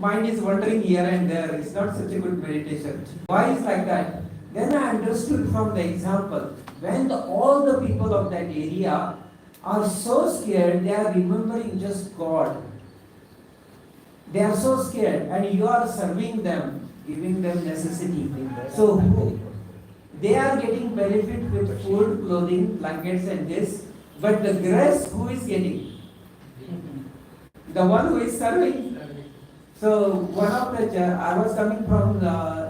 mind is wandering here and there. It's not such a good meditation. Why is like that? Then I understood from the example, when all the people of that area are so scared, they are remembering just God. They are so scared, and you are serving them, giving them necessity. So they are getting benefit with food, clothing, blankets and this, but the grace who is getting? The one who is serving. So one of the, I was coming from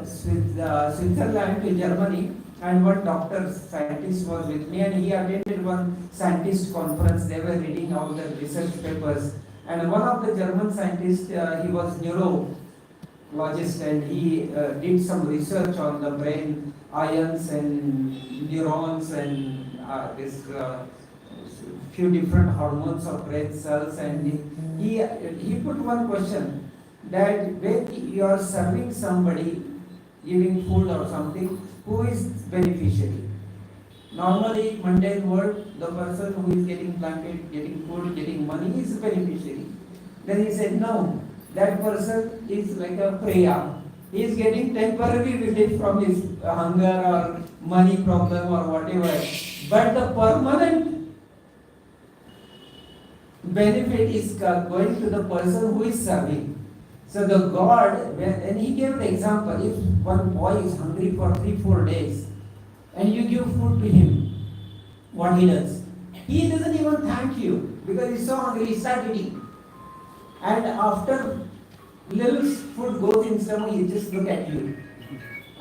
Switzerland to Germany, and one doctor scientist was with me, and he attended one scientist conference. They were reading all the research papers, and one of the German scientists, he was neurologist, and he did some research on the brain, ions and neurons, and this few different hormones of brain cells, and he put one question, that when you are serving somebody, giving food or something, who is beneficiary? Normally, mundane world, the person who is getting blanket, getting food, getting money is beneficiary. Then he said, no, that person is like a prayer. He is getting temporary relief from his hunger or money problem or whatever. But the permanent benefit is going to the person who is serving. So the God, and he gave the example, if one boy is hungry for 3-4 days, and you give food to him, what he does? He doesn't even thank you, because he's so hungry, he starts eating. And after little food goes in stomach, he just look at you.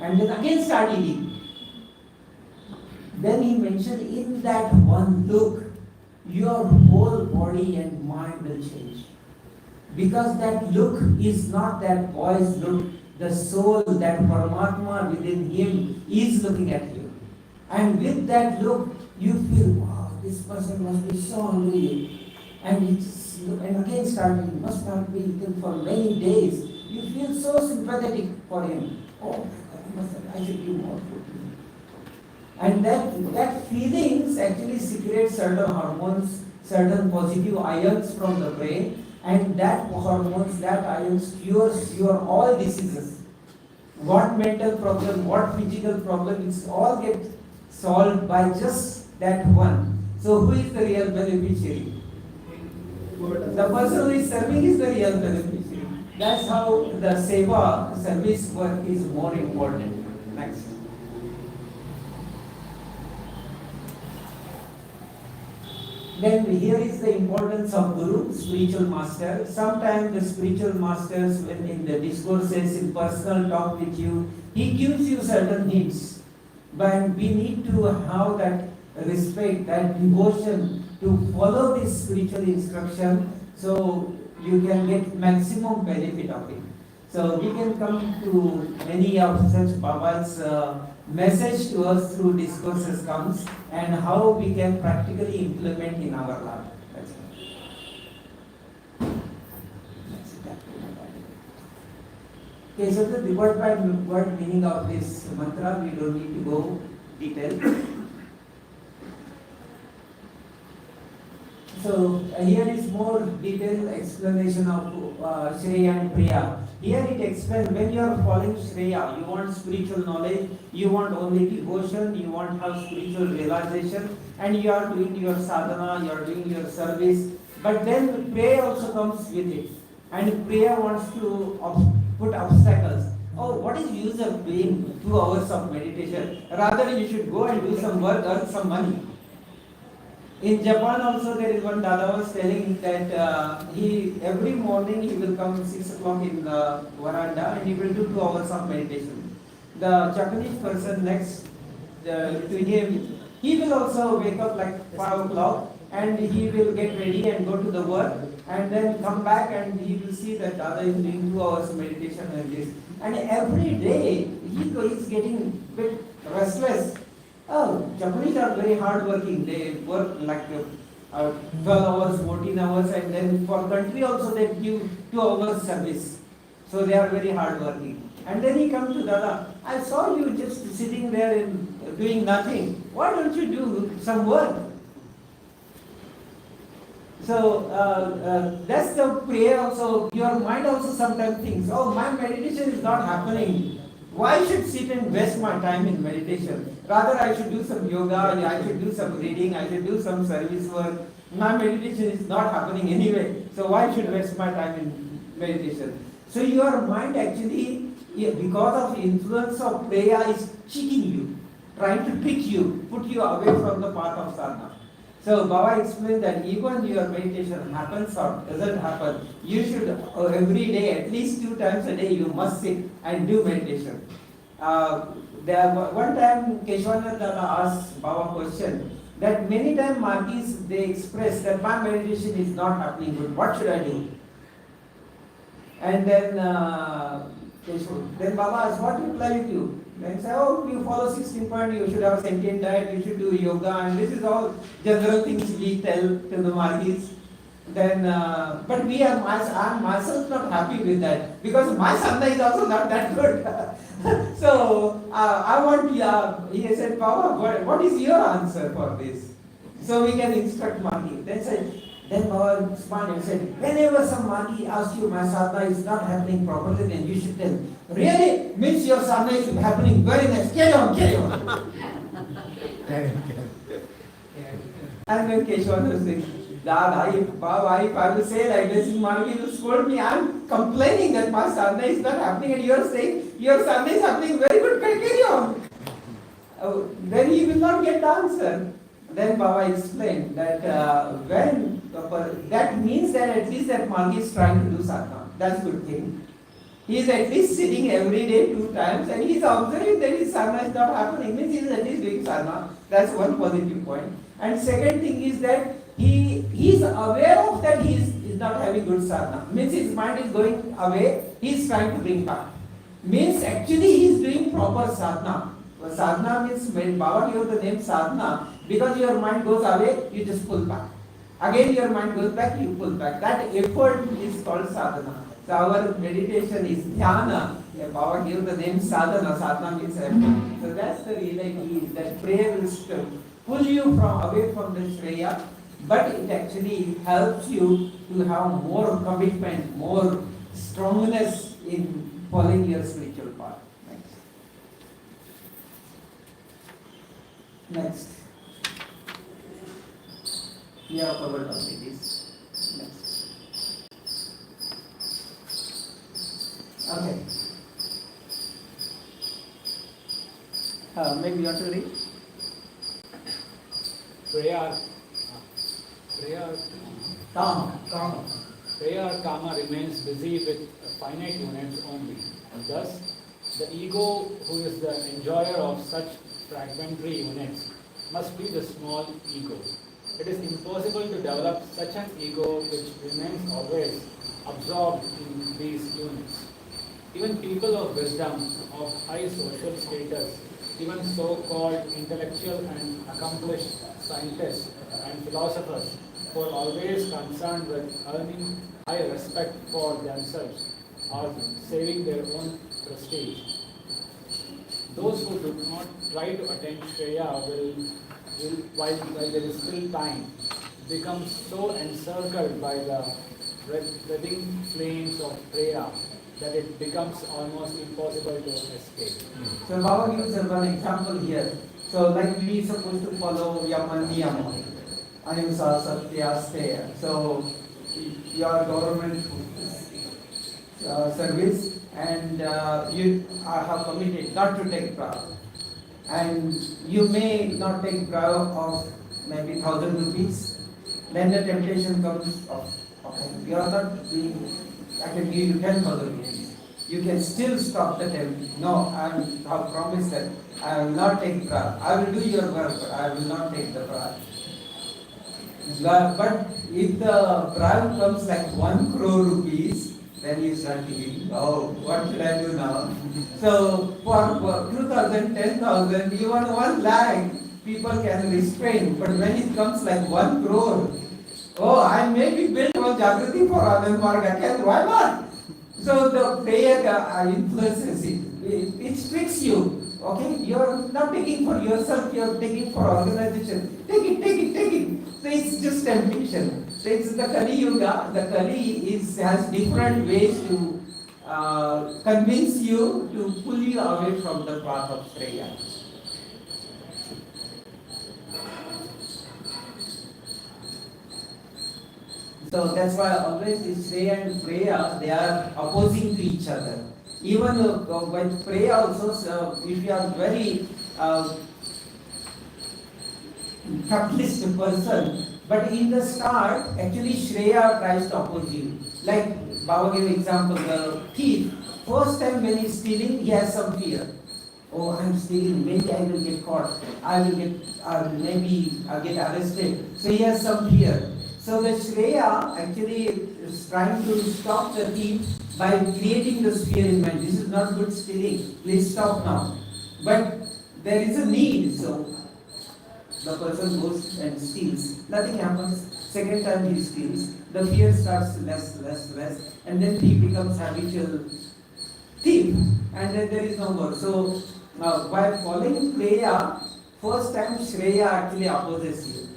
And then again start eating. Then he mentioned, in that one look, your whole body and mind will change. Because that look is not that boy's look, the soul, that Paramatma within him is looking at you. And with that look, you feel, wow, this person must be so hungry. And again starting, must not be eaten for many days. You feel so sympathetic for him. Oh, I should give more food to him. And that feelings actually secrete certain hormones, certain positive ions from the brain. And that hormones, that ions cures your all diseases. What mental problem, what physical problem, it's all get solved by just that one. So who is the real beneficiary? The person who is serving is the real beneficiary. That's how the seva, service work is more important. Next. Then here is the importance of Guru, spiritual master. Sometimes the spiritual masters, when in the discourses, in personal talk with you, he gives you certain hints. But we need to have that respect, that devotion to follow this spiritual instruction, so you can get maximum benefit of it. So we can come to many of such Baba's message to us through discourses comes, and how we can practically implement in our life. That's it. Okay, so the word by word meaning of this mantra, we don't need to go detail. So here is more detailed explanation of Shreya and Priya. Here it explains, when you are following Shreya, you want spiritual knowledge, you want only devotion, you want have spiritual realization, and you are doing your sadhana, you are doing your service. But then prayer also comes with it. And prayer wants to put obstacles. Oh, what is the use of doing 2 hours of meditation? Rather you should go and do some work, earn some money. In Japan also there is one Dada was telling that he every morning he will come 6 o'clock in the veranda and he will do 2 hours of meditation. The Japanese person next to him, he will also wake up like 5 o'clock and he will get ready and go to the work and then come back and he will see that Dada is doing 2 hours of meditation and this. And every day he is getting a bit restless. Oh, Japanese are very hard working. They work like 12 hours, 14 hours, and then for country also they give 2 hours service. So they are very hard working. And then he comes to Dada. I saw you just sitting there and doing nothing. Why don't you do some work? So that's the prayer also. Your mind also sometimes thinks, oh, my meditation is not happening. Why should sit and waste my time in meditation? Rather, I should do some yoga, I should do some reading, I should do some service work. My meditation is not happening anyway. So why should waste my time in meditation? So your mind actually, because of influence of prayer, is cheating you, trying to trick you, put you away from the path of sadhana. So Baba explained that even your meditation happens or doesn't happen, you should every day, at least 2 times a day, you must sit and do meditation. One time Keshwananda asked Baba a question that many times Margis they express that my meditation is not happening good. What should I do? And then Baba asked, what reply you give? Then say, oh, you follow 16 point, you should have a sentient diet, you should do yoga, and this is all general things we tell to the Margis. Then, but I'm myself not happy with that, because my sadhana is also not that good. So, I want, he said, Baba, what is your answer for this? So we can instruct Margi. Then Baba smiled and said, whenever some Margi asks you, my sadhana is not happening properly, then you should tell, really? Means your sadhana is happening very nice. Carry on, carry on. And then Keshwan was saying, Baba, if I will say like this, Margi will scold me. I'm complaining that my sadhana is not happening, and you are saying your sadhana is happening very good. Carry on. Then he will not get the answer. Then Baba explained that that means that at least that Margi is trying to do sadhana. That's a good thing. He is at least sitting every day 2 times, and he is observing that his sadhana is not happening. Means he is at least doing sadhana. That's one positive point. And second thing is that he is aware of that he is not having good sadhana. Means his mind is going away. He is trying to bring back. Means actually he is doing proper sadhana. Sadhana means when Baba gave the name sadhana, because your mind goes away, you just pull back. Again your mind goes back, you pull back. That effort is called sadhana. So our meditation is dhyana. Baba gave the name sadhana. Sadhana means effort. So that's the reality. That prayer will pull you away from the Shreya, but it actually helps you to have more commitment, more strongness in following your spiritual path. Next. We have covered only this. Next. Okay. Maybe you want to read? Prayer karma remains busy with finite units only. Thus, the ego, who is the enjoyer of such fragmentary units, must be the small ego. It is impossible to develop such an ego which remains always absorbed in these units. Even people of wisdom, of high social status, even so-called intellectual and accomplished scientists and philosophers, who are always concerned with earning high respect for themselves or saving their own prestige. Those who do not try to attain Shreya will while there is still time, become so encircled by the wedding flames of prayer that it becomes almost impossible to escape. So Baba gives one example here. So like we are supposed to follow Yama Niyama, Ahimsa, Satya, Steya. So your government service, and you have committed not to take vow. And you may not take vow of maybe 1,000 rupees. Then the temptation comes of, okay, you are not being, I can give you 10,000 rupees. You can still stop the temptation. No, I have promised that I will not take vow. I will do your work, but I will not take the vow. But if the bribe comes like 1 crore rupees, then you start thinking, oh, what should I do now? So for 2,000, 10,000, even 1 lakh, people can restrain. But when it comes like 1 crore, oh, I may be built on Jagrati for Ananda Marga, why not? So the prayer influences it. It tricks you. Okay, you are not taking for yourself, you are taking for organization. Take it. So it's just temptation. So it's the Kali Yuga. The Kali has different ways to convince you to pull you away from the path of Shreya. So that's why always this Shreya and Preya, they are opposing to each other. Even when Preya also, if you are very capitalist person, but in the start, actually Shreya tries to oppose you. Like Baba gave example, the thief, first time when he's stealing, he has some fear. Oh, I'm stealing, maybe I will get caught, I will get, maybe I'll get arrested. So he has some fear. So the Shreya actually is trying to stop the thief by creating this fear in mind. This is not good stealing, please stop now. But there is a need, so the person goes and steals, nothing happens. Second time he steals, the fear starts less, and then he becomes habitual thief, and then there is no more. So by following Preya, first time Shreya actually opposes you,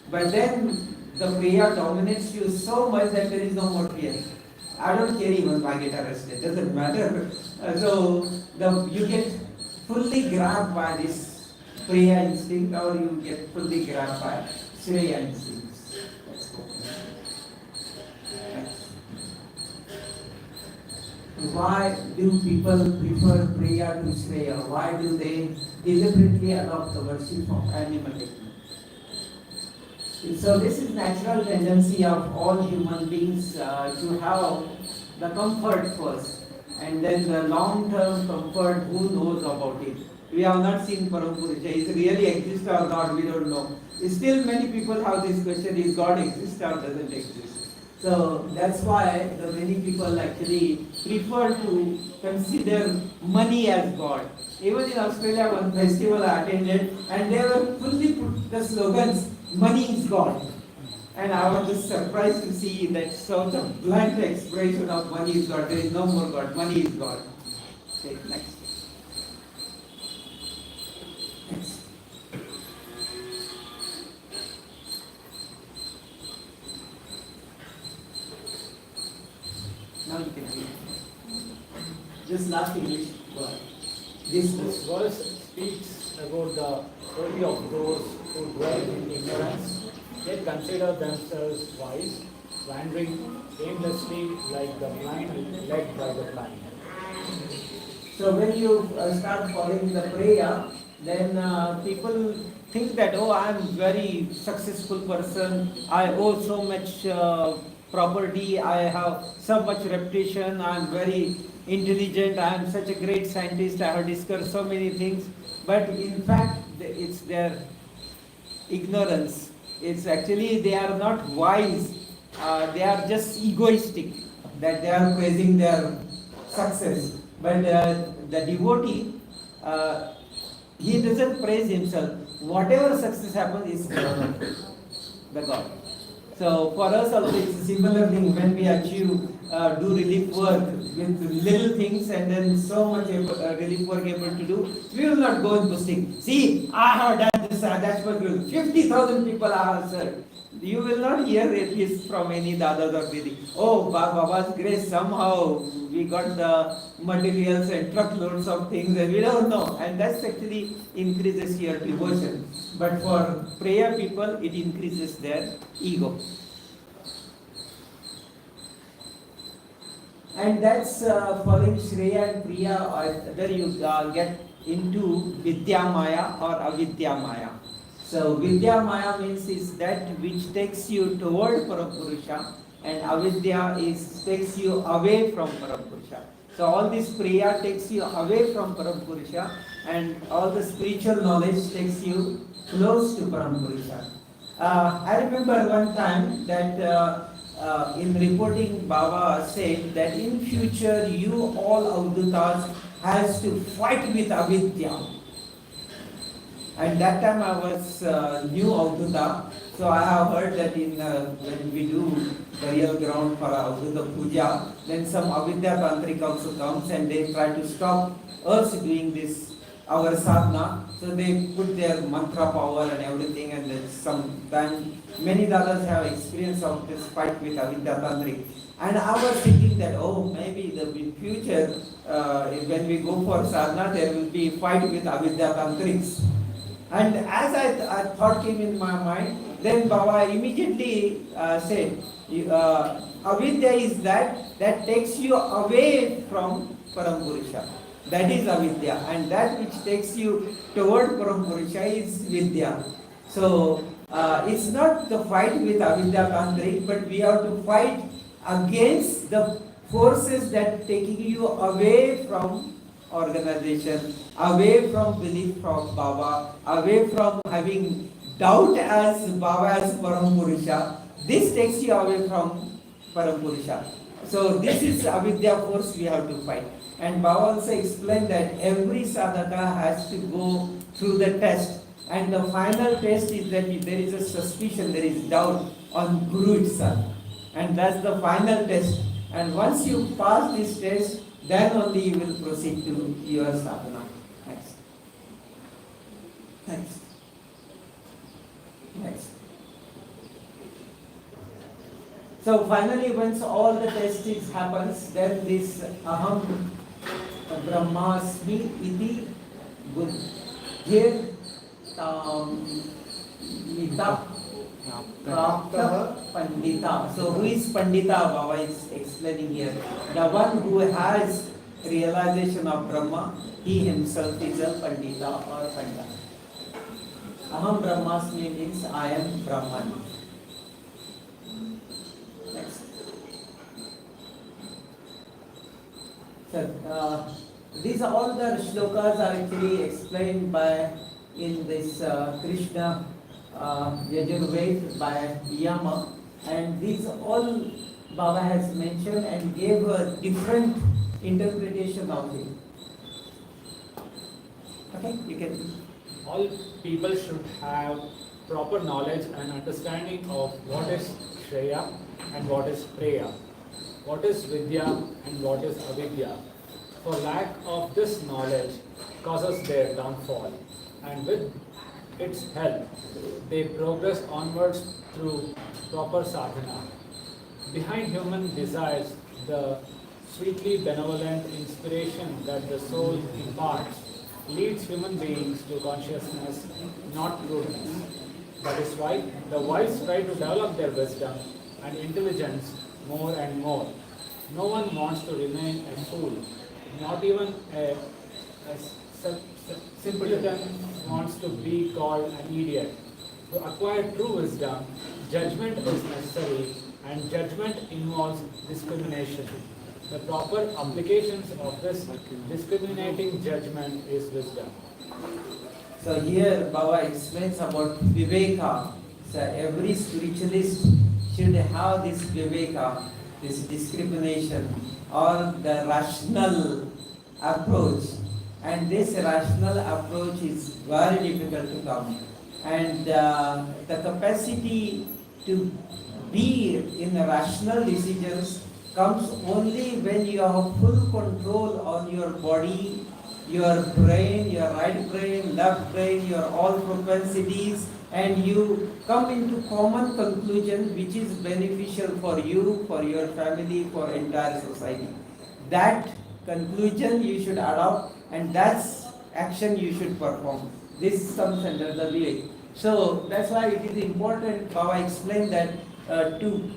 but then the Preya dominates you so much that there is no more fear. I don't care even if I get arrested, doesn't matter. So you get fully grabbed by this Preya instinct, or you get fully grabbed by Shreya instincts. Let's go. Why do people prefer Preya to Shreya? Why do they deliberately adopt the worship of animal technique? So this is natural tendency of all human beings to have the comfort first, and then the long-term comfort, who knows about it? We have not seen Parampurusha. Is it really exist or not? We don't know. Still many people have this question, is God exist or doesn't exist? So that's why the many people actually prefer to consider money as God. Even in Australia, one festival I attended, and they were fully put the slogans, money is God. And I was just surprised to see that sort of blunt expression of money is God. There is no more God, money is God. Okay, next. Now you can read. Just last English word. This verse speaks about the folly of those who dwell in ignorance, yet consider themselves wise, wandering aimlessly like the blind led by the blind. So when you start following the Preya, then people think that, oh, I am very successful person, I owe so much property, I have so much reputation, I am very intelligent, I am such a great scientist, I have discovered so many things. But in fact, it's their ignorance. It's actually they are not wise, they are just egoistic, that they are praising their success. But the devotee, he doesn't praise himself. Whatever success happens is the God. So for us also it's a similar thing when we achieve, do relief work with little things and then so much relief work able to do, we will not go and boasting. See, I have done this, that's what 50,000 people I have served. You will not hear it is from any Dadas or Didi. Oh, Baba's grace, somehow we got the materials and truckloads of things and we don't know. And that's actually increases your devotion. But for prayer people, it increases their ego. And that's following Shreya and Priya, whether you get into Vidya Maya or Avidya Maya. So Vidya Maya means is that which takes you toward Parampurusha, and Avidya takes you away from Parampurusha. So all this Priya takes you away from Parampurusha, and all the spiritual knowledge takes you close to Parampurusha. I remember one time that in reporting Baba said that in future you all Avadhutas has to fight with Avidya. And that time I was new Avadhuta, so I have heard that in when we do burial ground for Avadhuta Puja, then some Avidya Tantric also comes and they try to stop us doing this our sadhana. So they put their mantra power and everything, and then sometimes many dadas have experience of this fight with Avidya Tantric. And I was thinking that, oh, maybe in future, when we go for sadhana, there will be fight with Avidya Tantrics. And as I thought came in my mind, then Baba immediately said, Avidya is that takes you away from Parampurusha. That is Avidya. And that which takes you toward Parampurusha is Vidya. So it's not the fight with Avidya Tantric, but we have to fight against the forces that taking you away from organization, away from belief from Baba, away from having doubt as Baba as Parampurusha. This takes you away from Parampurusha. So this is Avidya force we have to fight. And Baba also explained that every sadhaka has to go through the test. And the final test is that if there is a suspicion, there is doubt on Guru itself. And that's the final test. And once you pass this test, then only you will proceed to your sadhana. Next. Next. Next. So finally, once all the testing happens, then this aham brahmasmi iti buddhir mita prapta pandita. So who is pandita? Baba is explaining here. The one who has realization of Brahma, he himself is a pandita or pandita. Aham brahmasmi means I am Brahman. Next. So these are all the shlokas are actually explained by in this Krishna Yajurved by Yama, and these all Baba has mentioned and gave a different interpretation of it. Okay, you can. All people should have proper knowledge and understanding of what is Shreya and what is Preya, what is Vidya and what is Avidya. For lack of this knowledge causes their downfall, and with its help, they progress onwards through proper sadhana. Behind human desires, the sweetly benevolent inspiration that the soul imparts leads human beings to consciousness, not prudence. That is why the wise try to develop their wisdom and intelligence more and more. No one wants to remain a fool, not even a simpleton wants to be called an idiot. To acquire true wisdom, judgment is necessary, and judgment involves discrimination. The proper applications of this discriminating judgment is wisdom. So here Baba explains about Viveka. So every spiritualist should have this Viveka, this discrimination or the rational approach. And this rational approach is very difficult to come. And the capacity to be in rational decisions comes only when you have full control on your body, your brain, your right brain, left brain, your all propensities, and you come into common conclusion which is beneficial for you, for your family, for entire society. That conclusion you should adopt, and that's action you should perform. This comes under the vivek. So that's why it is important. Baba explained that to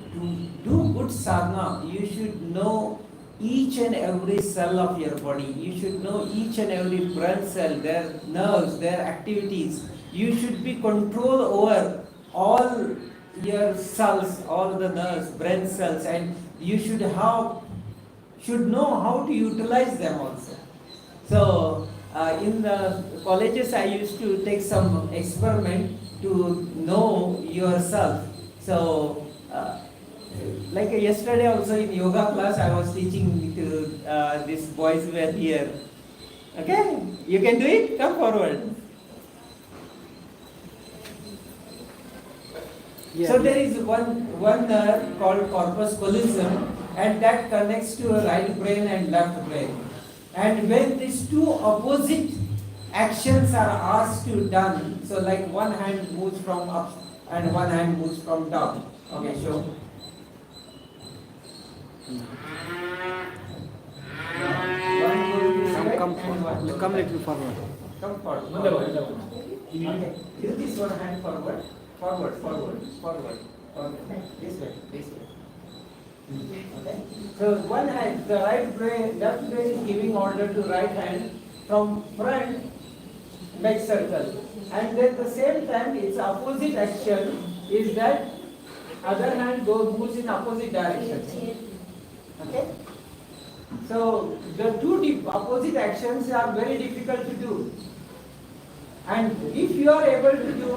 do good sadhana, you should know each and every cell of your body. You should know each and every brain cell, their nerves, their activities. You should be control over all your cells, all the nerves, brain cells, and you should know how to utilize them also. So in the colleges I used to take some experiment to know yourself. So like yesterday also in yoga class I was teaching to these boys who were here. Okay, you can do it, come forward. Yeah. So there is one nerve called corpus callosum, and that connects to a right brain and left brain. And when these two opposite actions are asked to done, so like one hand moves from up and one hand moves from down. Okay, show. One goes this way and one goes Come that little way. forward. Come forward. ಮುಂದೆ ಬಾ, ಮುಂದೆ ಬಾ. Okay. Use this one hand forward, forward, forward, forward. Okay. This way, this way. Okay. So one hand, the right brain, left brain is giving order to right hand from front, make circle. And then the same time, its opposite action is that other hand goes moves in opposite direction. Okay. So the two opposite actions are very difficult to do. And if you are able to do,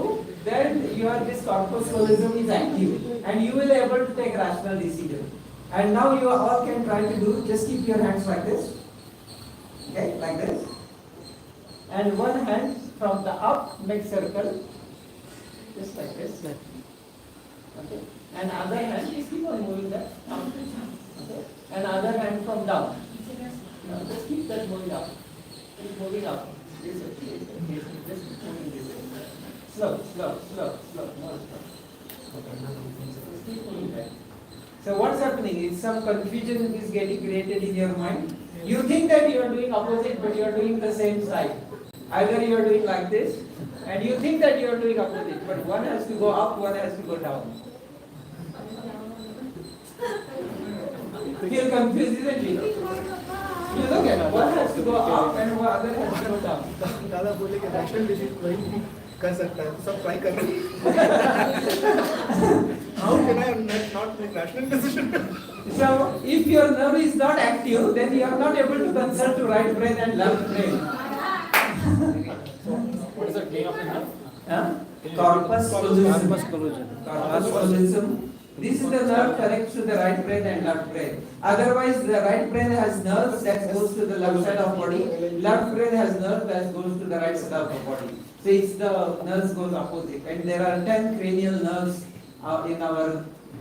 then your this corpus callosum is active, and you will be able to take rational decision. And now you all can try to do. Just keep your hands like this, okay, like this, and one hand from the up make circle, just like this, okay, and other hand just keep on moving that up, okay, and other hand from down. Now just keep that moving up, keep moving up. This way, this way. Slow, slow, slow, slow, more slow. Just keep moving back. So what's happening is some confusion is getting created in your mind. You think that you are doing opposite, but you are doing the same side. Either you are doing like this, and you think that you are doing opposite, but one has to go up, one has to go down. Feel confused, isn't it? You look at it, one has to go up and one other has to go down. दादा बोले कि rational decision वही भी कर सकता है, सब try कर रहे How can I not make rational decision? So, if your nerve is not active, then you are not able to consult to right brain and left brain. What is the gain of the nerve? Corpus callosum. Corpus callosum. Corpus callosum. This is the nerve connects to the right brain and left brain. Otherwise, the right brain has nerves that goes to the left side of body. Left brain has nerves that goes to the right side of the body. So it's the nerves goes opposite. And there are 10 cranial nerves in our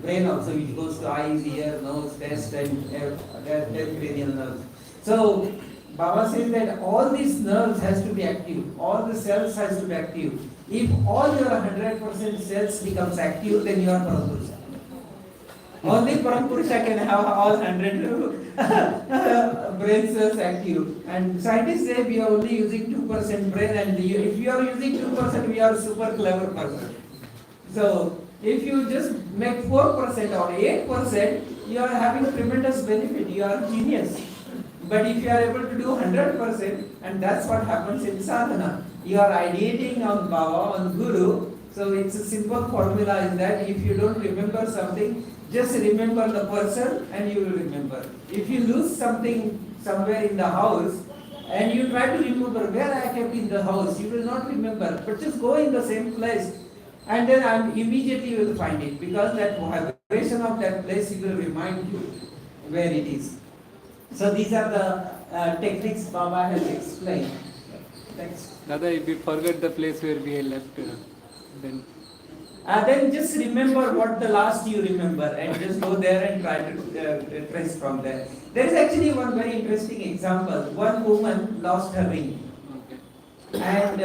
brain also, which goes to eyes, ear, nose, chest, and there are 10 cranial nerves. So Baba says that all these nerves has to be active. All the cells has to be active. If all your 100% cells becomes active, then you are Parapurusha. Only Parapurusha can have all 100 brain cells active. And scientists say we are only using 2% brain, and if you are using 2%, we are a super clever person. So if you just make 4% or 8%, you are having tremendous benefit. You are genius. But if you are able to do 100%, and that's what happens in sadhana, you are ideating on Baba, on Guru. So it's a simple formula is that if you don't remember something, just remember the person and you will remember. If you lose something somewhere in the house and you try to remember where I kept in the house, you will not remember. But just go in the same place and then immediately you will find it, because that vibration of that place will remind you where it is. So these are the techniques Baba has explained. Thanks. Dada, if we forget the place where we left, Then just remember what the last you remember and just go there and try to trace from there. There is actually one very interesting example. One woman lost her ring. And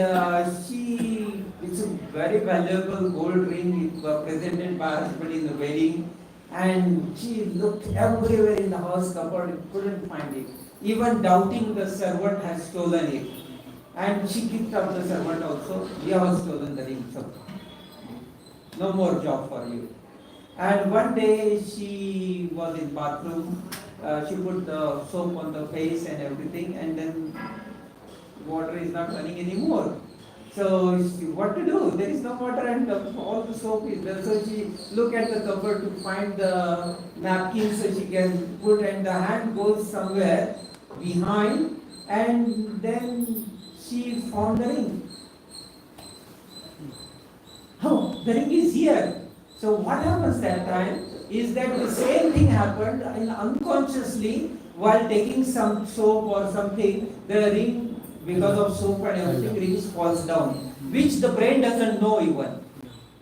it's a very valuable gold ring presented by her husband in the wedding. And she looked everywhere in the house cupboard, couldn't find it. Even doubting the servant has stolen it. And she kicked up the servant also. You have stolen the ring. So no more job for you. And one day she was in bathroom. She put the soap on the face and everything, and then water is not running anymore. So what to do? There is no water and all the soap is there. So she look at the cupboard to find the napkin so she can put, and the hand goes somewhere behind, and then she found the ring. Oh, the ring is here. So what happens that time is that the same thing happened, and unconsciously while taking some soap or something, the ring, because of soap and everything, ring falls down, which the brain doesn't know even.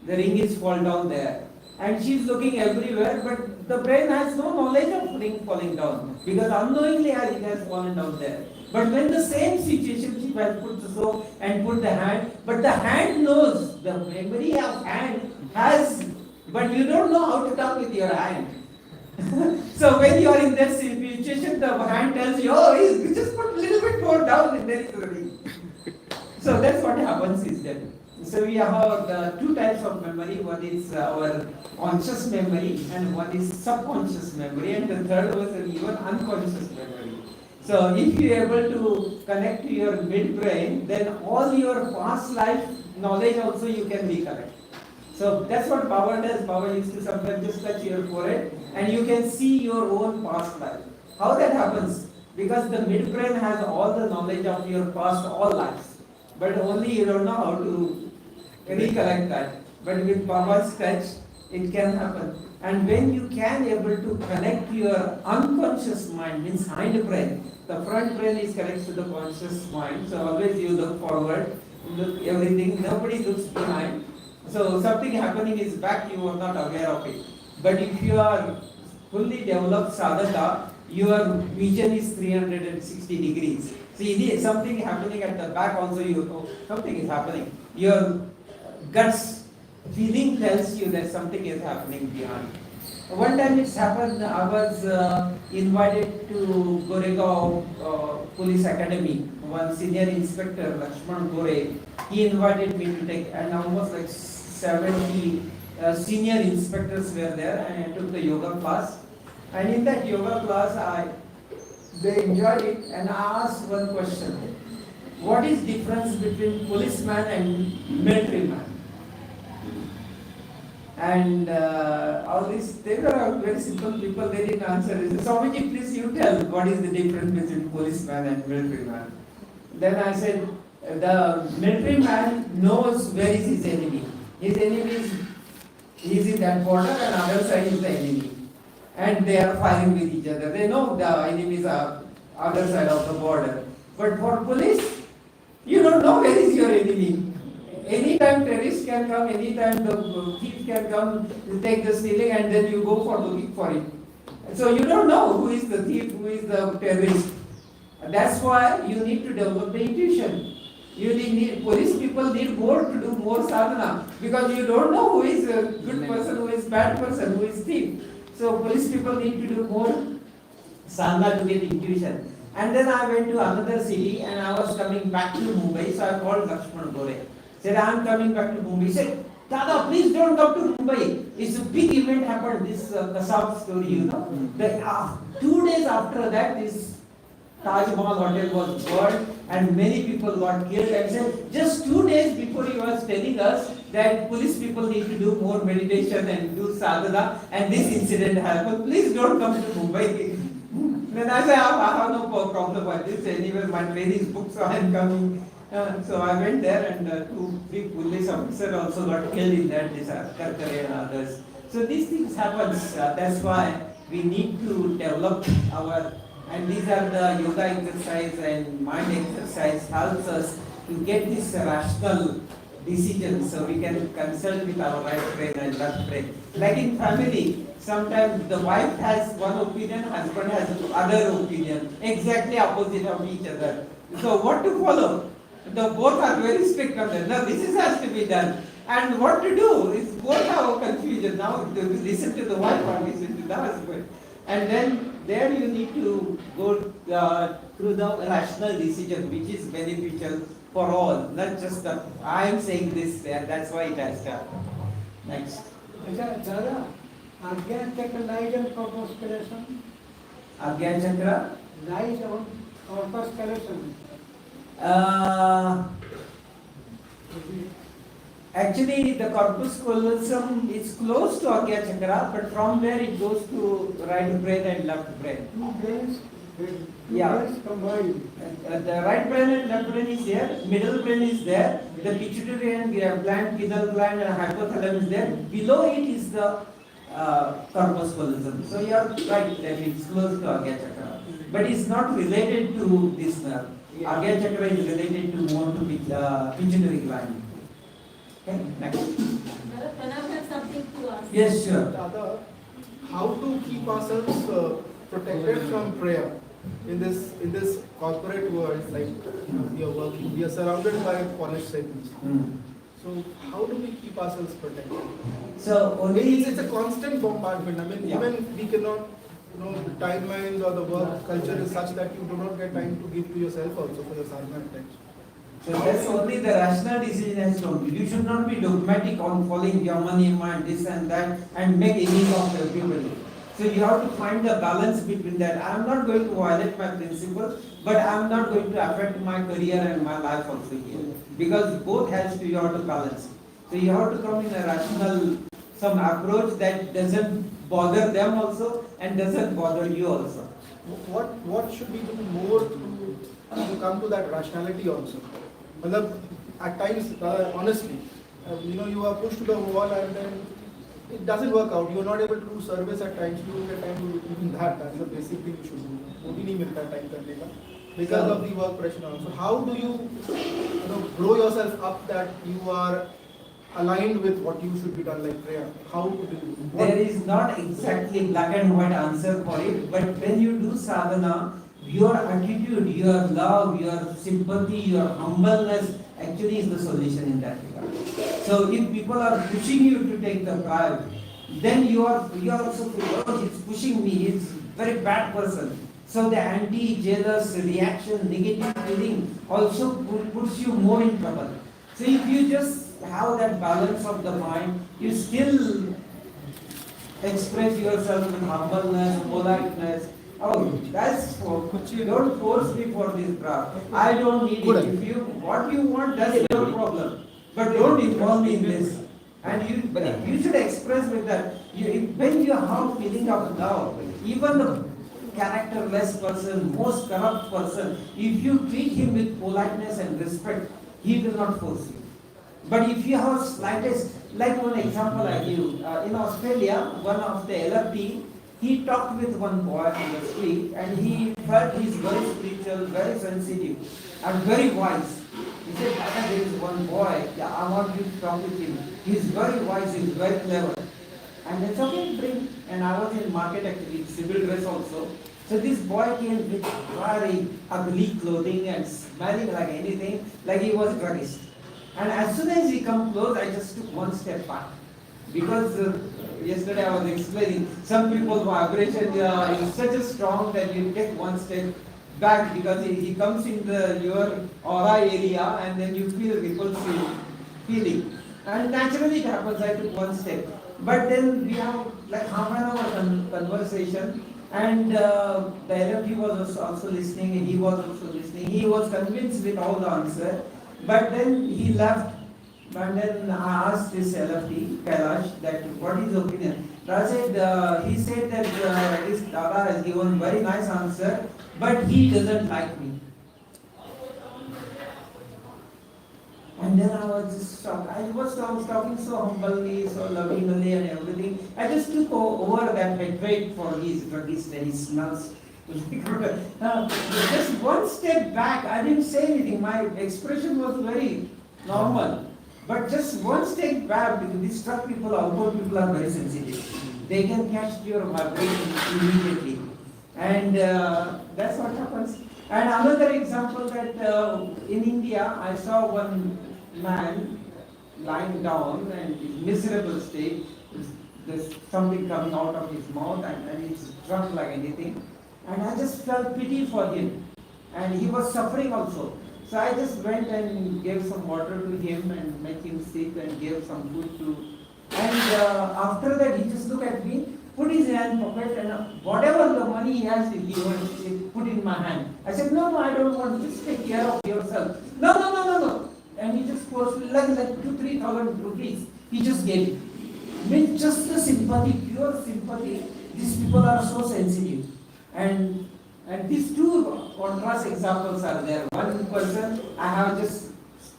The ring is fall down there, and she's looking everywhere, but the brain has no knowledge of ring falling down because unknowingly it has fallen down there. But when the same situation, if I put the soap and put the hand, but the hand knows, the memory of hand has, but you don't know how to talk with your hand. So when you are in that situation, the hand tells you, oh, you just put a little bit more down and then it's ready. So that's what happens is that. So we have the two types of memory. One is our conscious memory and one is subconscious memory, and the third was an even unconscious memory. So if you are able to connect to your midbrain, then all your past life knowledge also you can recollect. So that's what Baba does. Baba used to sometimes just touch your forehead and you can see your own past life. How that happens? Because the midbrain has all the knowledge of your past, all lives. But only you don't know how to recollect that. But with Baba's touch, it can happen. And when you can able to connect your unconscious mind, means hindbrain, the front brain is connected to the conscious mind. So always you look forward, look everything, nobody looks behind. So something happening is back, you are not aware of it. But if you are fully developed sadhaka, your vision is 360 degrees. See, something happening at the back also, you know something is happening. Your guts feeling tells you that something is happening behind. One time it's happened, I was invited to Goregaon Police Academy. One senior inspector, Lakshman Gore, he invited me to take, and almost like 70 senior inspectors were there, and I took the yoga class. And in that yoga class, they enjoyed it, and I asked one question: what is difference between policeman and military man? And all this, they were all very simple people, they didn't answer. Swamiji, please you tell what is the difference between policeman and military man. Then I said, the military man knows where is his enemy. His enemy is in that border and other side is the enemy. And they are fighting with each other. They know the enemies are other side of the border. But for police, you don't know where is your enemy. Anytime terrorist can come, anytime the thief can come, you take the stealing and then you go for looking for it. So you don't know who is the thief, who is the terrorist. That's why you need to develop the intuition. You need police people need more to do more sadhana because you don't know who is a good person, who is bad person, who is thief. So police people need to do more sadhana to get intuition. And then I went to another city and I was coming back to Mumbai, so I called Lakshman Gore. Said, I am coming back to Mumbai. He said, Dada, please don't come to Mumbai. It's a big event happened, this Kasab story, you know. 2 days after that, this Taj Mahal hotel was burned and many people got killed. And said, just 2 days before he was telling us that police people need to do more meditation and do sadhana, and this incident happened. Please don't come to Mumbai. Then I said, I have no problem with this. Anyway, my train is booked, so I am coming. So I went there and 2 big police officers also got killed in that, this Acarya and others. So these things happen. That's why we need to develop our, and these are the yoga exercise and mind exercise helps us to get this rational decision so we can consult with our right brain and left brain. Like in family, sometimes the wife has one opinion, husband has other opinion, exactly opposite of each other. So what to follow? The both are very strict on that. Now this has to be done. And what to do is both have confusion. Now listen to the wife or listen to the husband. And then there you need to go through the rational decision which is beneficial for all. Not just the, I am saying this there, that's why it has to happen. Next. Dada, Agyan Chakra lies on corpus callosum. Agyan Chakra? Lies on corpus callosum. Actually, the corpus callosum is close to Agya Chakra, but from where it goes to right brain and left brain. Two brains, Yeah. brains combined. The right brain and left brain is there, middle brain is there, the pituitary and gland, pineal gland and hypothalamus is there. Below it is the corpus callosum. So you are right that it's close to Agya Chakra, but it's not related to this nerve. Agya Chakra is related to more to pituitary gland. Okay, next. Can I have something to ask? Yes, sure. Dada, how to keep ourselves protected from prayer in this corporate world, like we are working, we are surrounded by polished saints. So how do we keep ourselves protected? So only It's a constant bombardment. I mean, Yeah. even we cannot, the timelines or the work culture is such that you do not get time to give to yourself also for your sadhana attention. So that's only the rational decision has come. You should not be dogmatic on following Yama Niyama and this and that and make enemies of everybody. So you have to find the balance between that. I am not going to violate my principle, but I am not going to affect my career and my life also here. Because both has to, you have to balance. So you have to come in a rational, some approach that doesn't bother them also and doesn't bother you also. What should we do more to come to that rationality also? Matlab, at times, honestly, you are pushed to the wall and then it doesn't work out. You are not able to do service at times. You don't get time to do even that. That's the basic thing you should do. वो भी नहीं मिलता time करने का because of the work pressure also. How do you, grow yourself up that you are aligned with what you should be done like prayer? How do you? There is not exactly black and white answer for it, but when you do sadhana, your attitude, your love, your sympathy, your humbleness actually is the solution in that regard. So if people are pushing you to take the path, then you are also feel, oh, he's pushing me, he's very bad person. So the anti-jealous reaction, negative feeling also puts you more in trouble. So if you just have that balance of the mind, you still express yourself with humbleness, politeness. Oh, that's for, don't force me for this craft. I don't need it. If you, what you want, that's your problem. But don't involve me in this. And you should express with that. When you have feeling of love, even the characterless person, most corrupt person, if you treat him with politeness and respect, he will not force you. But if you have slightest, like one example I give, in Australia, one of the LFD, he talked with one boy on the street and he felt he is very spiritual, very sensitive and very wise. He said, Baba, there is one boy, I want you to talk with him. He is very wise, he is very clever. And that's okay, bring. And I was in market actually, civil dress also. So this boy came with very ugly clothing and smelling like anything, like he was druggist. And as soon as he come close, I just took one step back. Because yesterday I was explaining, some people's vibration is such a strong that you take one step back because he comes in your aura area and then you feel repulsive feeling. And naturally it happens, I took one step. But then we have like half an hour conversation and the LFG was also listening and he was also listening. He was convinced with all the answer. But then he left. And then I asked this LFT, Kailash, that what is his opinion? He said that this Dada has given very nice answer, but he doesn't like me. And then I was just shocked. I was talking so humbly, so lovingly and everything. I just took over that hatred for his druggist and his smells. Just one step back, I didn't say anything. My expression was very normal. But just one step back, because these drug people, alcohol people are very sensitive. They can catch your vibration immediately. And that's what happens. And another example that in India, I saw one man lying down and in miserable state. There's something coming out of his mouth and he's drunk like anything. And I just felt pity for him. And he was suffering also. So I just went and gave some water to him and made him sit and gave some food to. And after that he just looked at me, put his hand pocket and whatever the money he has, he put in my hand. I said, no, I don't want, just take care of yourself. No. And he just forced like 2,000-3,000 rupees. He just gave it. With just the sympathy, pure sympathy, these people are so sensitive. And these two contrast examples are there. One person, I have just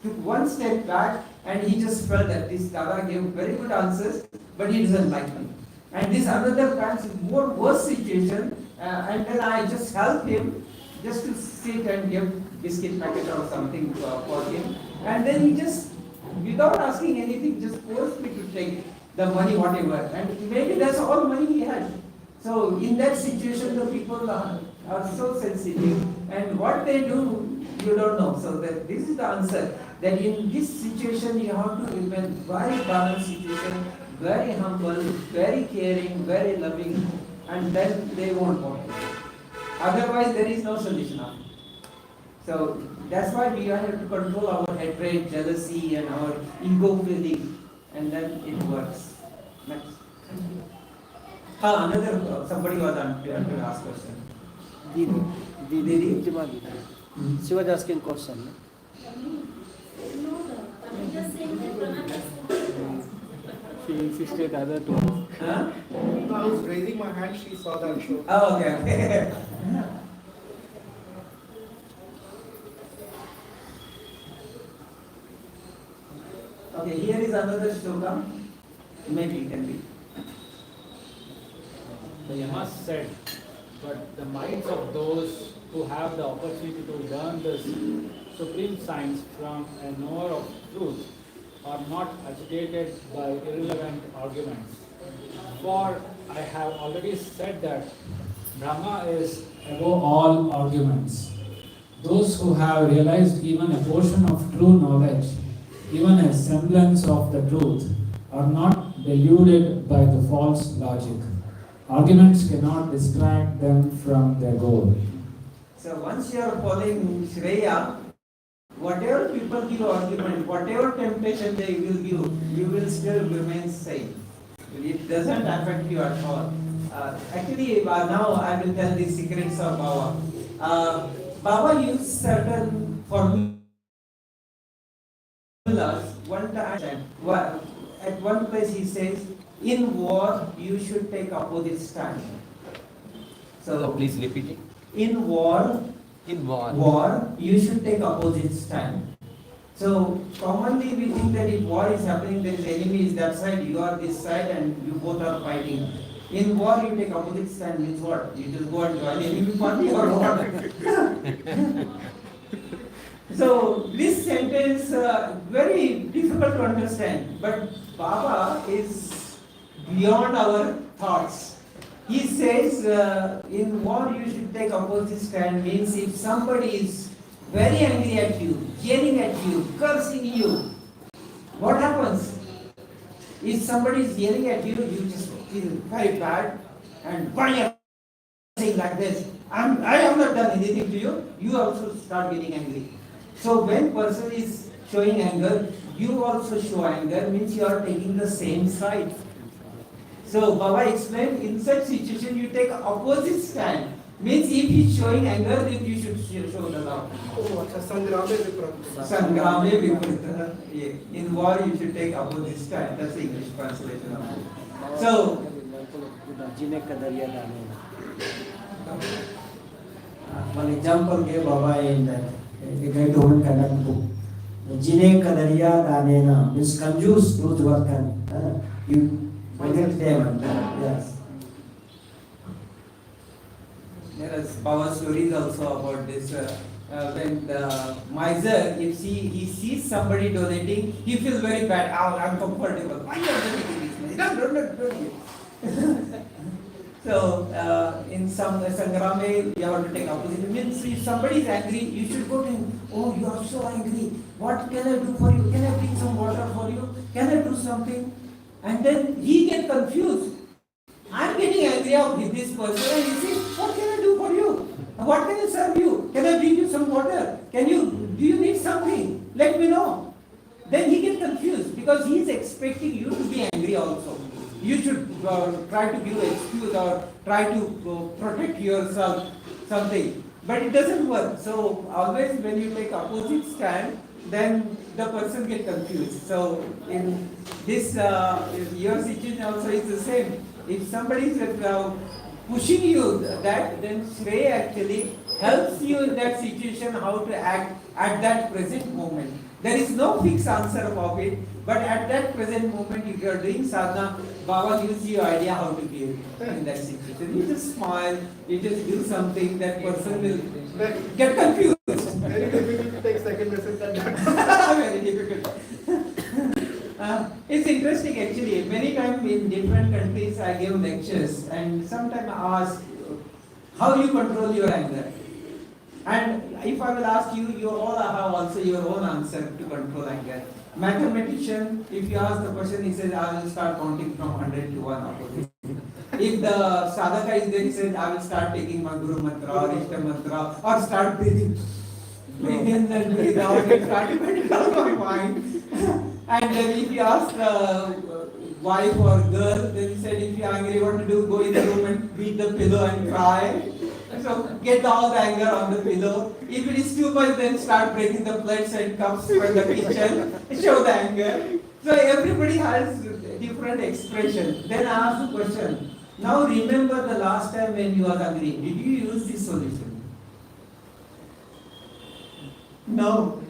took one step back and he just felt that this Dada gave very good answers, but he doesn't like me. And this another man's more worse situation, and then I just helped him just to sit and give biscuit packet or something for him. And then he just, without asking anything, just forced me to take the money, whatever. And maybe that's all money he had. So in that situation, the people are so sensitive, and what they do, you don't know. So that this is the answer. That in this situation, you have to remain very balanced situation, very humble, very caring, very loving, and then they won't want it. Otherwise, there is no solution of it. So that's why we have to control our hatred, jealousy, and our ego feeling, and then it works. Next. Another somebody was on to ask question. Didi. She was asking question. She insisted other two. Huh? No, I was raising my hand, she saw that show. Oh, okay. Okay, here is another shloka. Maybe it can be. The Yama said, but the minds of those who have the opportunity to learn this supreme science from a knower of truth are not agitated by irrelevant arguments. For I have already said that Brahma is above all arguments. Those who have realized even a portion of true knowledge, even a semblance of the truth, are not deluded by the false logic. Arguments cannot distract them from their goal. So once you are following Shreya, whatever people give argument, whatever temptation they will give, you will still remain sane. It doesn't affect you at all. Actually, now I will tell the secrets of Baba. Baba used certain formulas one time. At one place he says, in war you should take opposite stand. So please repeat it. In war, you should take opposite stand. So commonly we think that if war is happening, then the enemy is that side, you are this side, and you both are fighting. In war, you take opposite stand means what? You just go and join enemy party or what? So this sentence very difficult to understand, but Baba is beyond our thoughts. He says in war you should take opposite stand means if somebody is very angry at you, yelling at you, cursing you, what happens? If somebody is yelling at you, you just feel very bad, and why are you saying like this? I have not done anything to you. You also start getting angry. So when person is showing anger, you also show anger, means you are taking the same side. So Baba explained, in such situation you take opposite stand. Means if he is showing anger, then you should show the love. Oh, Sangrame Viprata. Sangrame Viprata. In war you should take opposite stand. That's the English translation of it. So, one example gave Baba in that a guy told connect book. Jine Kadariya Danena means conjuice truth worker. You forget them. Yes. there is power stories also about this. When the miser, if he sees somebody donating, he feels very bad. Oh, uncomfortable. Why are you donating this? Don't. So, in some Sangrame, you have to take opposite. It means if somebody is angry, you should go to him. Oh, you are so angry. What can I do for you? Can I bring some water for you? Can I do something? And then he gets confused. I am getting angry with this person, and he says, what can I do for you? What can I serve you? Can I bring you some water? Do you need something? Let me know. Then he gets confused because he is expecting you to be angry also. You should try to give an excuse or try to protect yourself, something. But it doesn't work. So always when you take opposite stand, then the person gets confused. So in this, your situation also is the same. If somebody is pushing you that, then Shreya actually helps you in that situation how to act at that present moment. There is no fixed answer about it, but at that present moment, if you are doing sadhana, Baba gives you idea how to behave in that situation. You just smile, you just do something, that person will get confused. Very difficult to take second lesson than that. Very difficult. It's interesting actually. Many time in different countries I give lectures, and sometimes I ask how you control your anger. And if I will ask you, you all have also your own answer to control anger. Mathematician, if you ask the question, he says, I will start counting from 100 to 1 opposite. If the sadhaka is there, he says, I will start taking my guru mantra or ishta mantra or start breathing. Breathe in and breathe out and start to control my mind. And then if you ask the wife or girl, then he said, if you are angry, what to do? Go in the room and beat the pillow and cry. So get all the anger on the pillow. If it is too much, then start breaking the plates and cups from the kitchen. Show the anger. So everybody has different expression. Then I ask the question. Now remember the last time when you are angry. Did you use this solution? No.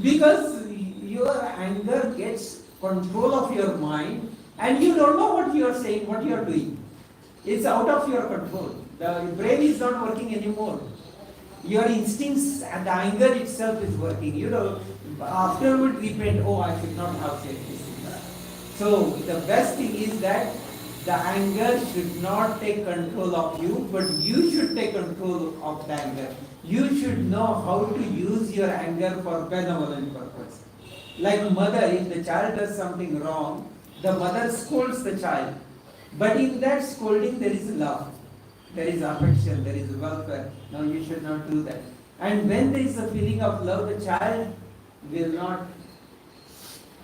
Because your anger gets control of your mind and you don't know what you are saying, what you are doing. It's out of your control. The brain is not working anymore. Your instincts and the anger itself is working. You know, afterward repent, oh, I should not have said this. So the best thing is that the anger should not take control of you, but you should take control of the anger. You should know how to use your anger for benevolent purpose. Like mother, if the child does something wrong, the mother scolds the child. But in that scolding there is love, there is affection, there is welfare. No, you should not do that. And when there is a feeling of love, the child will not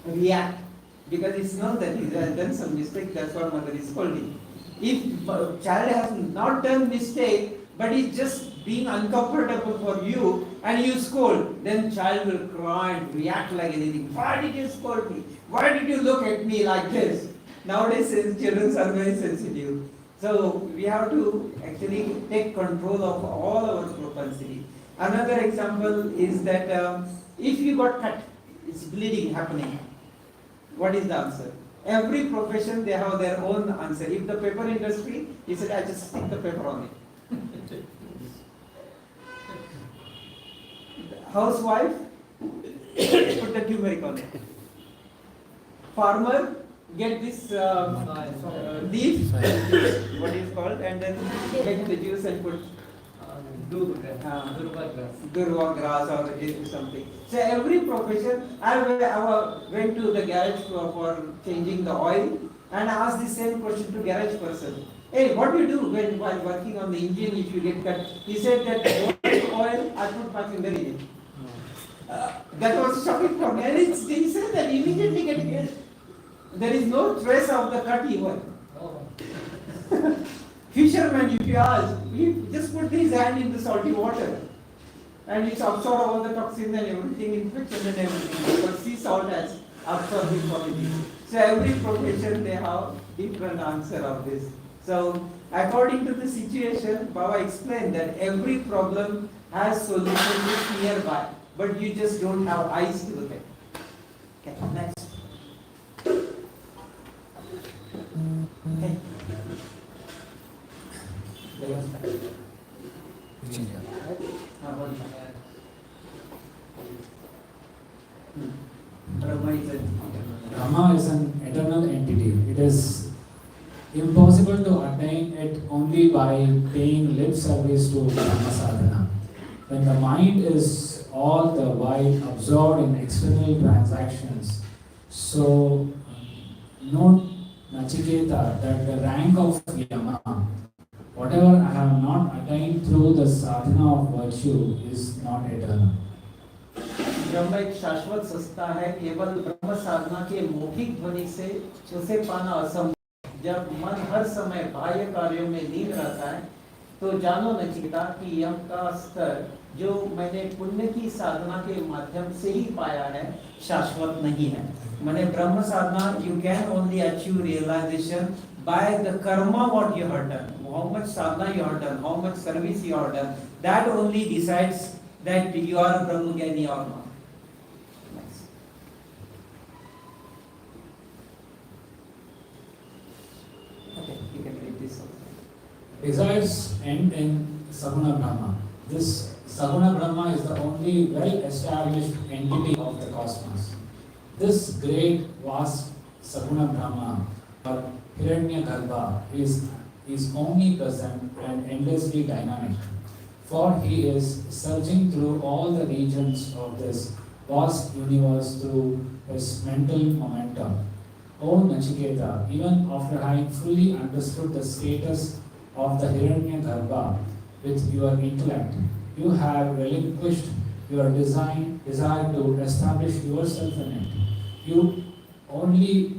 react because it's known that he has done some mistake, that's why mother is scolding. If a child has not done mistake, but is just being uncomfortable for you and you scold, then child will cry and react like anything. Why did you scold me? Why did you look at me like this? Nowadays, children are very sensitive. So, we have to actually take control of all our propensity. Another example is that if you got cut, it's bleeding happening. What is the answer? Every profession, they have their own answer. If the paper industry, he said, I just stick the paper on it. Housewife, put the turmeric on it. Farmer, get this leaf, what is called, and then get the juice and put durva grass or something. So every profession, I went to the garage for changing the oil and I asked the same question to garage person. Hey, what do you do while working on the engine if you get cut? He said that oil, I put my finger in it. That was shocking for me. And he said that immediately get hit. There is no trace of the cut even. Fisherman, if you ask, he just put his hand in the salty water and it's absorb all the toxins and everything, infection and everything. Because sea salt has absorbing quality. So every profession they have different answer of this. So according to the situation, Baba explained that every problem has solution nearby, but you just don't have eyes to look at. Okay, next. Okay. Brahma is an eternal entity. It is impossible to attain it only by paying lip service to Brahma sadhana. When the mind is all the while absorbed in external transactions, so note Nachiketa that the rank of Yama, whatever I have not attained through the sadhana of virtue, is not eternal. ब्रह्म एक शाश्वत सत्ता है, केवल ब्रह्म साधना के मौखिक ध्वनि से उसे पाना असंभव। जब मन हर समय बाह्य कार्यों में लीन रहता है, तो जानो नचिकेता कि यम का स्तर जो मैंने पुण्य की साधना के माध्यम से ही पाया है, शाश्वत नहीं है। मैंने ब्रह्म साधना, you can only achieve realization by the karma what you have done, how much sadhana you have done, how much service you have done. That only decides that you are a Brahmajnani or not. Okay, you can read this also. Desires end in Saguna Brahma. This Saguna Brahma is the only well-established entity of the cosmos. This great, vast Saguna Brahma, or Hiranyagarbha, is omnipresent and endlessly dynamic. For he is surging through all the regions of this vast universe through his mental momentum. O Nachiketa, even after having fully understood the status of the Hiranyagarbha with your intellect, you have relinquished your desire to establish yourself in it. You only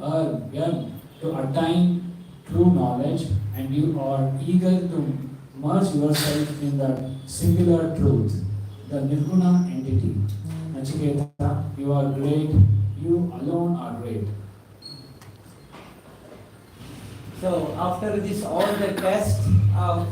yearn to attain true knowledge, and you are eager to merge yourself in that singular truth, the Nirguna entity. Nachiketa, you are great, you alone are great. So after this, all the test of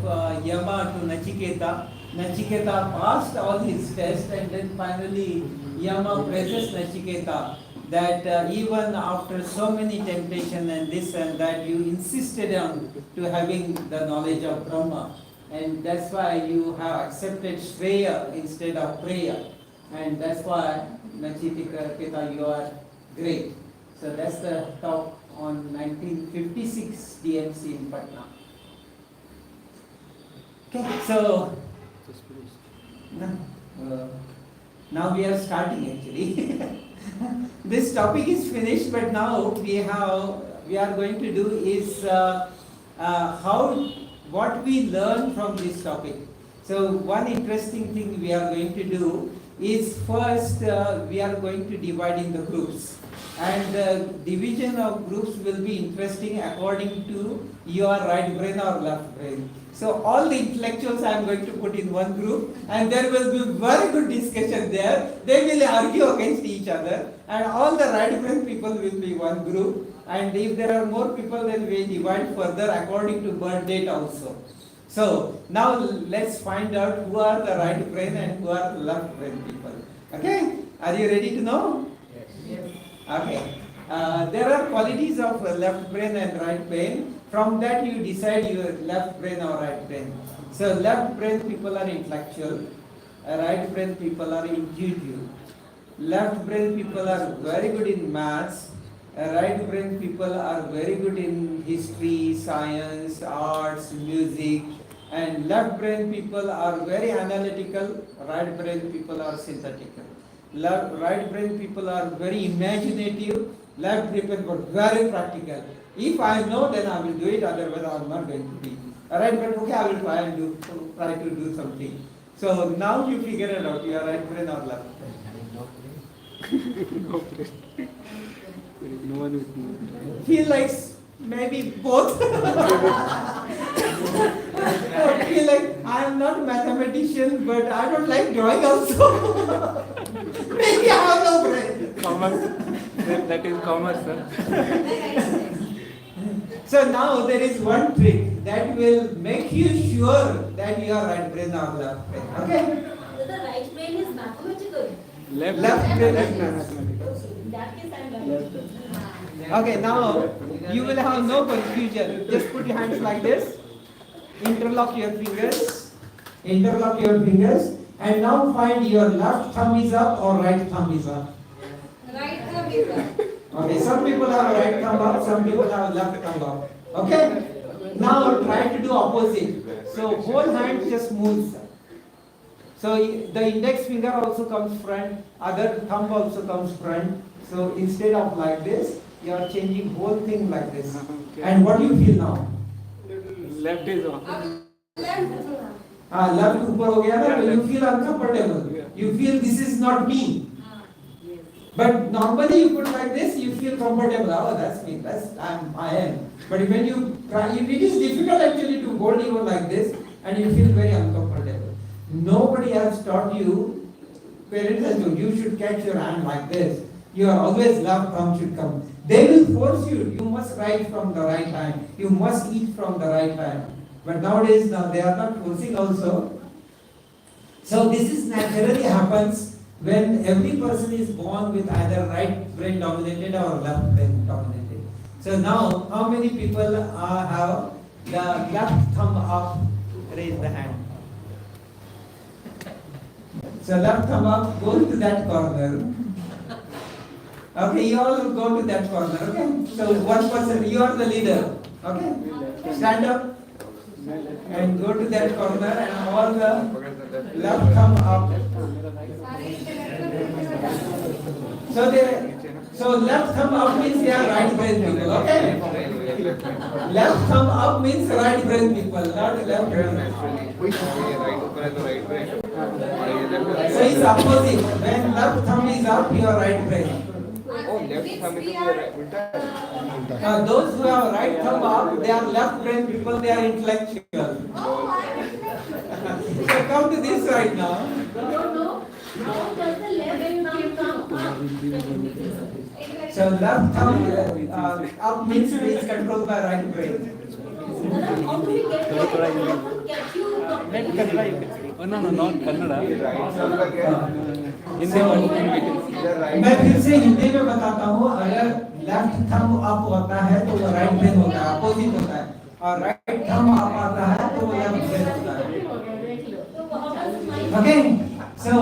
Yama to Nachiketa, Nachiketa passed all his tests, and then finally Yama praises Nachiketa that even after so many temptations and this and that, you insisted on to having the knowledge of Brahma, and that's why you have accepted Shreya instead of Preya, and that's why Nachiketa, you are great. So that's the talk on 1956 DMC in Patna. Okay, so now we are starting actually. This topic is finished, but now we are going to do is what we learn from this topic. So one interesting thing we are going to do is first we are going to divide in the groups, and the division of groups will be interesting according to your right brain or left brain. So all the intellectuals I am going to put in one group, and there will be very good discussion there. They will argue against each other, and all the right brain people will be one group, and if there are more people, then we divide further according to birth date also. So now let's find out who are the right brain and who are the left brain people. Okay, are you ready to know? Yes. Okay. There are qualities of left brain and right brain. From that you decide your left brain or right brain. So left brain people are intellectual, right brain people are intuitive. Left brain people are very good in maths, right brain people are very good in history, science, arts, music, and left brain people are very analytical, right brain people are synthetical. Right brain people are very imaginative, left brain people are very practical. If I know, then I will do it, otherwise I am not going to be. Right brain, okay, I will try to do something. So now you figure it out, you are right brain or left brain. No one with me. Feel like maybe both. I feel like I am not a mathematician, but I don't like drawing also. Maybe I have no brain. Commerce. That is commerce, sir. So now there is one trick that will make you sure that you are right brain or left brain. Okay? So the right brain is mathematical. Left brain is mathematical. In that case, I am right. Okay, now you will have no confusion. Just put your hands like this. Interlock your fingers. Interlock your fingers. And now find your left thumb is up or right thumb is up. Right thumb is up. Okay, some people have right thumb up, some people have left thumb up. Okay? Now try to do opposite. So whole hand just moves. So the index finger also comes front, other thumb also comes front. So instead of like this, you are changing whole thing like this. Okay. And what do you feel now? Left is off. Left. Left ऊपर हो गया ना, you feel uncomfortable. You feel this is not me. But normally you put like this, you feel comfortable. Oh, that's me. I am. But when you try, it is difficult actually to hold even like this, and you feel very uncomfortable. Nobody has taught you. Parents have told you should catch your hand like this. You are always left thumb should come. They will force you. You must write from the right hand. You must eat from the right hand. But nowadays, they are not forcing also. So this is naturally happens when every person is born with either right brain dominated or left brain dominated. So now, how many people have the left thumb up? Raise the hand. So left thumb up, go to that corner. Okay, you all go to that corner, okay? So one person, you are the leader, okay? Stand up and go to that corner and all the left thumb up. So left thumb up means they are right brain people, okay? Left thumb up means right brain people, not left brain. So it's opposite. When left thumb is up, you are right brain. Those who have right thumb up, they are left brain people, they are intellectual. So come to this side now. No. How does the left thumb come up? So left thumb up means it is controlled by right brain. How do we get get you? Oh, no, not Kannada. Hindi मैं फिर से हिंदी में बताता हूँ, अगर left thumb up होता है तो वो राइट ब्रेन होता है, अपोजिट होता है, और राइट थंब अप आता है तो वो लेफ्ट ब्रेन होता है. Okay, so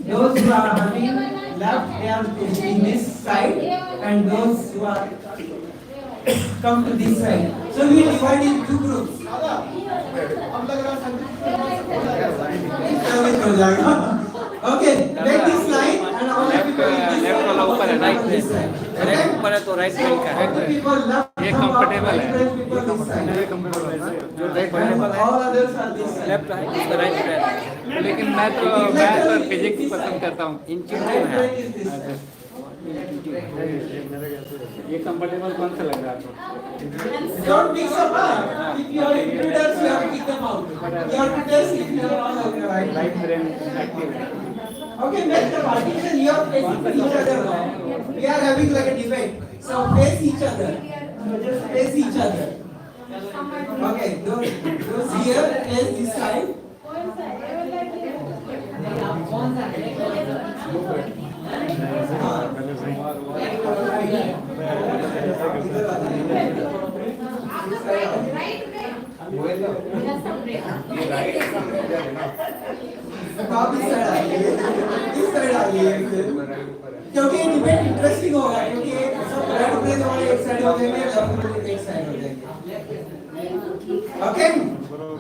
those who are having left, they are in this side, and those who are come to this side. So we divide in two groups. Okay, make this line and all the people in this left वाला ऊपर है, right this side. Right ऊपर है तो right brain का All the है. people left, ये thumb up, comfortable right है. brain people this side. जो right And brain all others are this side. Left है राइट ब्रेन. लेकिन मैं तो फिजिक्स पसंद करता हूँ. Right brain is this side. ये कंफर्टेबल कौन सा लग रहा है आपको? Don't mix up. If you are intruders, you have to kick them out. You have to test if you are all on the right. Right brain active है. Okay, make the partition. You are facing each other now. We are having like a debate. So face each other. So just face each other. Okay, those here face this side. आप इस side आइए क्योंकि ये debate interesting होगा क्योंकि सब right brain वाले एक साइड हो जाएंगे लेफ्ट ब्रेन एक साइड हो जाएंगे. Okay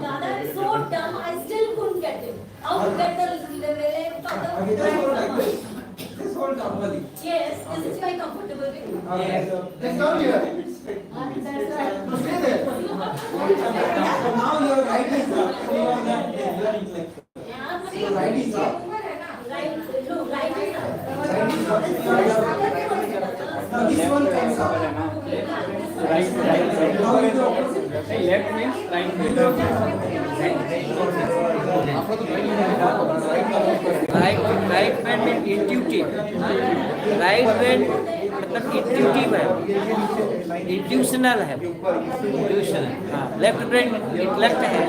Dada is so dumb, I still couldn't get it. How to get the left of Okay, the just hold right like this. Just hold normally. Yes, this is my comfortable way. Okay, so let's come here. Stay there. So now your right is up. So you are not there. You are intellectual. Yeah, So right is up. right, no, right is up. Right is up. So you are- Now this one comes up. Right Now you do opposite. Left means right. Right brain में intuitive. Right brain मतलब intuitive है, intuitional है. Intuitional. हाँ, left brain intellect है.